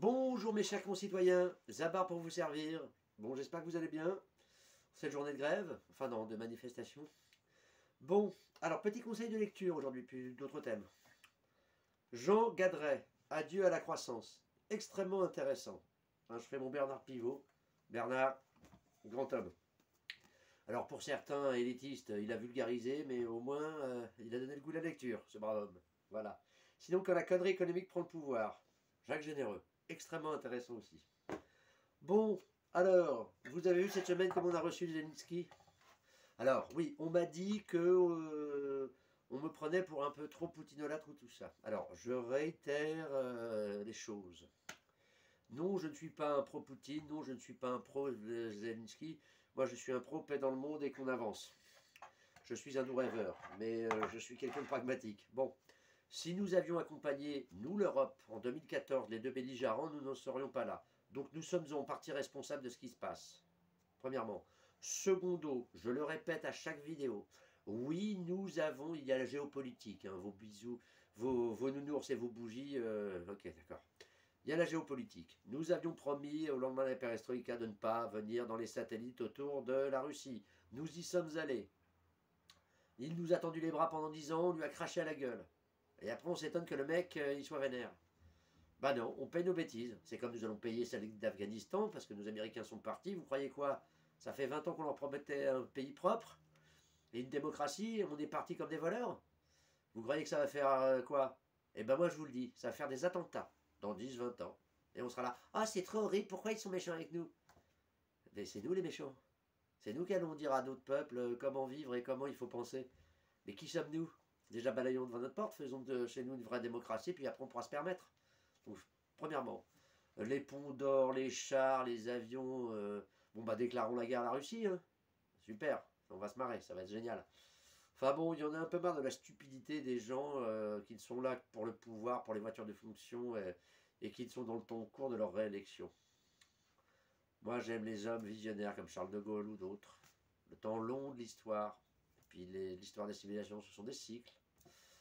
Bonjour mes chers concitoyens, Zabar pour vous servir. Bon, j'espère que vous allez bien. Cette journée de grève, enfin non, de manifestation. Bon, alors petit conseil de lecture aujourd'hui, puis d'autres thèmes. Jean Gadret, Adieu à la croissance. Extrêmement intéressant. Hein, je fais mon Bernard Pivot. Bernard, grand homme. Alors pour certains élitistes, il a vulgarisé, mais au moins il a donné le goût de la lecture, ce brave homme. Voilà. Sinon, quand la connerie économique prend le pouvoir, Jacques Généreux, extrêmement intéressant aussi. Bon, alors, vous avez vu cette semaine comme on a reçu Zelensky? Alors, oui, on m'a dit que on me prenait pour un peu trop poutinolâtre ou tout ça. Alors, je réitère les choses. Non, je ne suis pas un pro-Poutine, non, je ne suis pas un pro-Zelensky. Moi, je suis un pro-paix dans le monde et qu'on avance. Je suis un doux rêveur, mais je suis quelqu'un de pragmatique. Bon, si nous avions accompagné, nous l'Europe, en 2014, les deux belligérants, nous n'en serions pas là. Donc nous sommes en partie responsables de ce qui se passe. Premièrement. Secondo, je le répète à chaque vidéo, oui, nous avons, il y a la géopolitique, hein, vos bisous, vos nounours et vos bougies, ok, d'accord. Il y a la géopolitique. Nous avions promis au lendemain de la perestroïka de ne pas venir dans les satellites autour de la Russie. Nous y sommes allés. Il nous a tendu les bras pendant 10 ans, on lui a craché à la gueule. Et après on s'étonne que le mec, il soit vénère. Bah non, on paye nos bêtises. C'est comme nous allons payer celle d'Afghanistan, parce que nos Américains sont partis. Vous croyez quoi? Ça fait 20 ans qu'on leur promettait un pays propre et une démocratie, on est partis comme des voleurs. Vous croyez que ça va faire quoi? Eh ben moi je vous le dis, ça va faire des attentats dans 10, 20 ans. Et on sera là, ah c'est trop horrible, pourquoi ils sont méchants avec nous? Mais c'est nous les méchants. C'est nous qui allons dire à d'autres peuples comment vivre et comment il faut penser. Mais qui sommes-nous? Déjà balayons devant notre porte, faisons de chez nous une vraie démocratie, puis après on pourra se permettre. Donc, premièrement, les ponts d'or, les chars, les avions, bon bah déclarons la guerre à la Russie, hein. Super, on va se marrer, ça va être génial. Enfin bon, il y en a un peu marre de la stupidité des gens qui sont là pour le pouvoir, pour les voitures de fonction et qui sont dans le temps court de leur réélection. Moi j'aime les hommes visionnaires comme Charles de Gaulle ou d'autres. Le temps long de l'histoire. Puis l'histoire des civilisations, ce sont des cycles.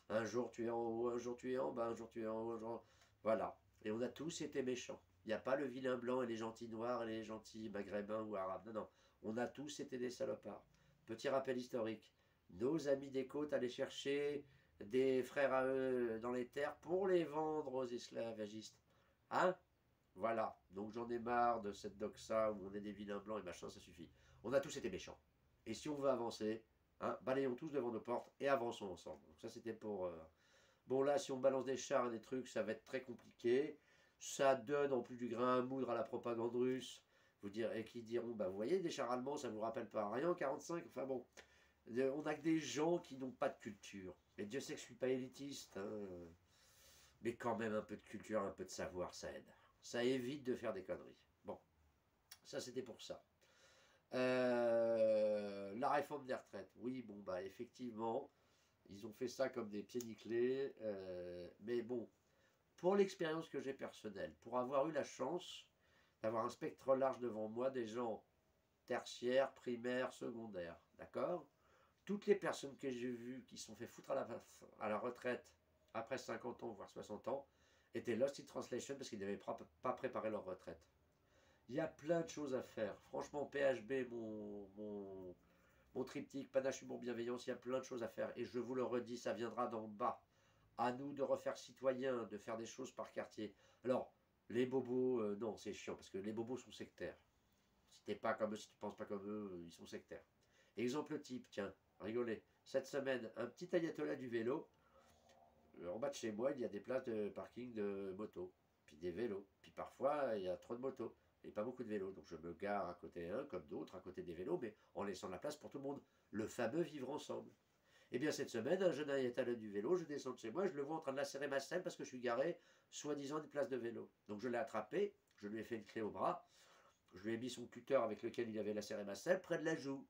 Un jour tu es en haut, un jour tu es en bas, un jour tu es en haut, un jour... Voilà. Et on a tous été méchants. Il n'y a pas le vilain blanc et les gentils noirs et les gentils maghrébins ou arabes. Non, non. On a tous été des salopards. Petit rappel historique. Nos amis des côtes allaient chercher des frères à eux dans les terres pour les vendre aux esclavagistes. Hein? Voilà. Donc j'en ai marre de cette doxa où on est des vilains blancs et machin, ça suffit. On a tous été méchants. Et si on veut avancer, hein, balayons tous devant nos portes et avançons ensemble. Donc ça c'était pour... Bon là, si on balance des chars et des trucs, ça va être très compliqué. Ça donne en plus du grain à moudre à la propagande russe. Vous dire, et qui diront, bah vous voyez, des chars allemands, ça vous rappelle pas rien en 45. Enfin bon, on a que des gens qui n'ont pas de culture. Et Dieu sait que je suis pas élitiste, hein, mais quand même un peu de culture, un peu de savoir, ça aide. Ça évite de faire des conneries. Bon, ça c'était pour ça. La réforme des retraites. Oui, bon, bah effectivement, ils ont fait ça comme des pieds nickelés. Mais bon, pour l'expérience que j'ai personnelle, pour avoir eu la chance d'avoir un spectre large devant moi, des gens tertiaires, primaires, secondaires, d'accord? Toutes les personnes que j'ai vues qui se sont fait foutre à la retraite après 50 ans, voire 60 ans, étaient lost in translation parce qu'ils n'avaient pas préparé leur retraite. Il y a plein de choses à faire. Franchement, PHB, mon triptyque, panache, humour, bienveillance, il y a plein de choses à faire. Et je vous le redis, ça viendra d'en bas. À nous de refaire citoyen, de faire des choses par quartier. Alors, les bobos, non, c'est chiant, parce que les bobos sont sectaires. Si t'es pas comme eux, si tu penses pas comme eux, ils sont sectaires. Exemple type, tiens, rigolez. Cette semaine, un petit ayatollah du vélo. En bas de chez moi, il y a des places de parking de motos, puis des vélos. Puis parfois, il y a trop de motos et pas beaucoup de vélos. Donc je me gare à côté d'un, comme d'autres, à côté des vélos, mais en laissant la place pour tout le monde. Le fameux vivre ensemble. Et bien cette semaine, un jeune ayatollah du vélo, je descends de chez moi, je le vois en train de lacérer ma selle parce que je suis garé, soi-disant, une place de vélo. Donc je l'ai attrapé, je lui ai fait une clé au bras, je lui ai mis son tuteur avec lequel il avait lacéré ma selle près de la joue.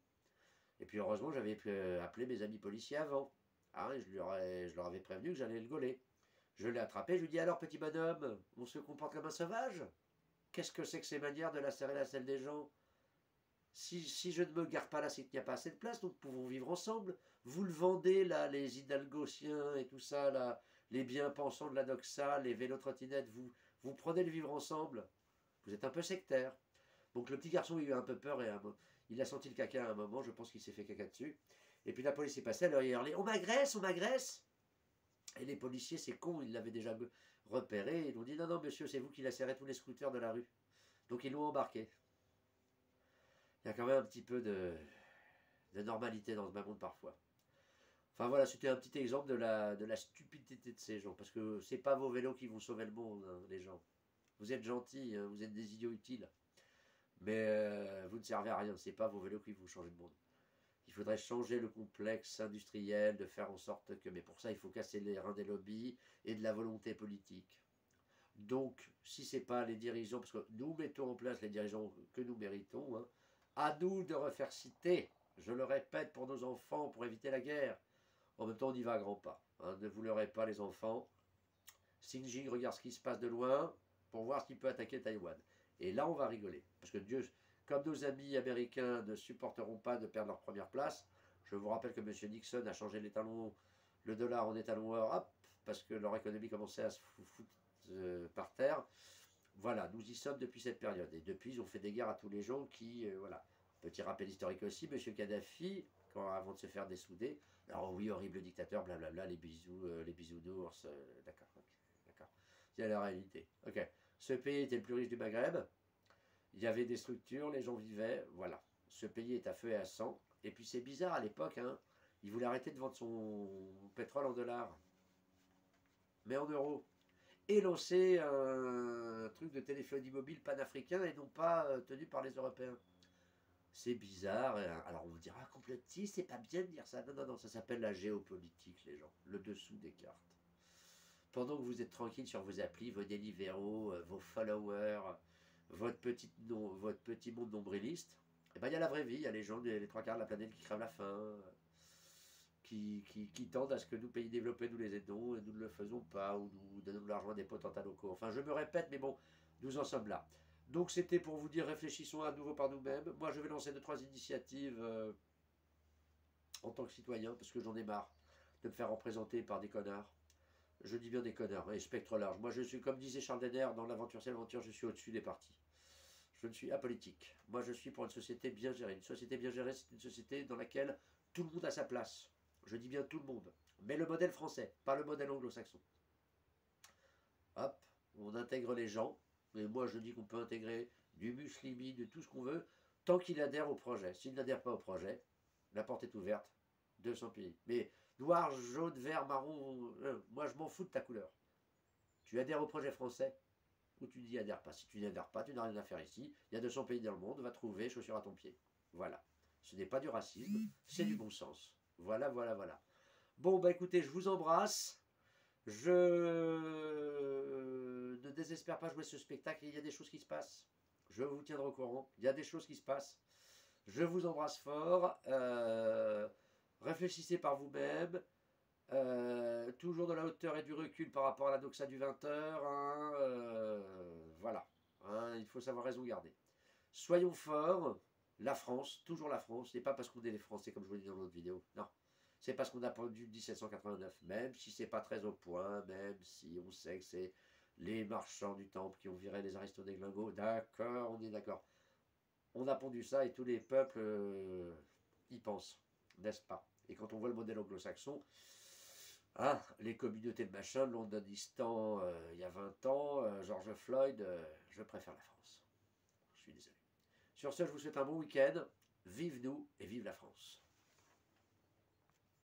Et puis heureusement, j'avais appelé mes amis policiers avant. Ah, et je leur avais prévenu que j'allais le gauler. Je l'ai attrapé, je lui ai dit alors petit bonhomme, on se comporte comme un sauvage? Qu'est-ce que c'est que ces manières de lacérer la selle des gens? Si je ne me gare pas là, c'est qu'il n'y a pas assez de place, donc pouvons vivre ensemble. Vous le vendez là, les hidalgosiens et tout ça, là, les bien-pensants de la doxa, les vélos trottinettes, Vous prenez le vivre ensemble, vous êtes un peu sectaire. Donc le petit garçon, il a eu un peu peur et il a senti le caca à un moment, je pense qu'il s'est fait caca dessus. Et puis la police est passée, elle a hurlé, on m'agresse, on m'agresse. Et les policiers, c'est con, ils l'avaient déjà repéré, ils ont dit, non, non, monsieur, c'est vous qui lacérez tous les scooters de la rue. Donc ils l'ont embarqué. Il y a quand même un petit peu de normalité dans ce bas monde parfois. Enfin voilà, c'était un petit exemple de la stupidité de ces gens. Parce que c'est pas vos vélos qui vont sauver le monde, hein, les gens. Vous êtes gentils, hein, vous êtes des idiots utiles. Mais vous ne servez à rien, c'est pas vos vélos qui vont changer le monde. Il faudrait changer le complexe industriel, de faire en sorte que... Mais pour ça, il faut casser les reins des lobbies et de la volonté politique. Donc, si ce n'est pas les dirigeants, parce que nous mettons en place les dirigeants que nous méritons, hein, à nous de refaire citer, je le répète, pour nos enfants, pour éviter la guerre. En même temps, on y va à grands pas. Hein, ne vous leurrez pas, les enfants. Xi Jinping regarde ce qui se passe de loin pour voir s'il peut attaquer Taïwan. Et là, on va rigoler. Parce que Dieu, comme nos amis américains ne supporteront pas de perdre leur première place, je vous rappelle que M. Nixon a changé le dollar en étalon or, hop, parce que leur économie commençait à se foutre par terre. Voilà, nous y sommes depuis cette période. Et depuis, ils ont fait des guerres à tous les gens qui, voilà. Petit rappel historique aussi, M. Kadhafi, avant de se faire dessouder, alors oui, horrible dictateur, blablabla, les bisounours, d'accord, d'accord. C'est la réalité. Ok. Ce pays était le plus riche du Maghreb. Il y avait des structures, les gens vivaient, voilà. Ce pays est à feu et à sang. Et puis c'est bizarre à l'époque, hein, il voulait arrêter de vendre son pétrole en dollars, mais en euros. Et lancer un truc de téléphonie mobile panafricain et non pas tenu par les Européens. C'est bizarre. Alors on vous dira, complotiste, c'est pas bien de dire ça. Non, non, non, ça s'appelle la géopolitique, les gens. Le dessous des cartes. Pendant que vous êtes tranquille sur vos applis, vos Deliveroo, vos followers, votre petit monde nombriliste, et ben il y a la vraie vie, il y a les gens, les trois quarts de la planète qui crèvent la faim, qui tendent à ce que nous, pays développés, nous les aidons, et nous ne le faisons pas, ou nous donnons de l'argent à des potentats locaux. Enfin, je me répète, mais bon, nous en sommes là. Donc c'était pour vous dire, réfléchissons à nouveau par nous-mêmes. Moi, je vais lancer 2-3 initiatives en tant que citoyen, parce que j'en ai marre de me faire représenter par des connards. Je dis bien des connards, et spectre large. Moi, je suis, comme disait Charles Denner dans L'aventure, c'est l'aventure, je suis au-dessus des partis. Je ne suis apolitique. Moi, je suis pour une société bien gérée. Une société bien gérée, c'est une société dans laquelle tout le monde a sa place. Je dis bien tout le monde. Mais le modèle français, pas le modèle anglo-saxon. Hop, on intègre les gens. Mais moi, je dis qu'on peut intégrer du muslimi, de tout ce qu'on veut, tant qu'il adhère au projet. S'il n'adhère pas au projet, la porte est ouverte. 200 pays. Mais noir, jaune, vert, marron, moi je m'en fous de ta couleur. Tu adhères au projet français ou tu n'y adhères pas. Si tu n'y adhères pas, tu n'as rien à faire ici. Il y a 200 pays dans le monde, va trouver chaussures à ton pied. Voilà. Ce n'est pas du racisme, c'est du bon sens. Voilà, voilà, voilà. Bon, bah écoutez, je vous embrasse. Je ne désespère pas jouer ce spectacle. Il y a des choses qui se passent. Je vous tiendrai au courant. Il y a des choses qui se passent. Je vous embrasse fort. Réfléchissez par vous-même. Toujours de la hauteur et du recul par rapport à la doxa du 20h. Hein, voilà. Hein, il faut savoir raison garder. Soyons forts. La France, toujours la France. Ce n'est pas parce qu'on est les Français, comme je vous l'ai dit dans l'autre vidéo. Non. C'est parce qu'on a pendu 1789. Même si c'est pas très au point, même si on sait que c'est les marchands du temple qui ont viré les aristos des glingos. D'accord, on est d'accord. On a pondu ça et tous les peuples y pensent, n'est-ce pas? Et quand on voit le modèle anglo-saxon, hein, les communautés de machin, Londonistan, il y a 20 ans, George Floyd, je préfère la France. Je suis désolé. Sur ce, je vous souhaite un bon week-end. Vive nous et vive la France.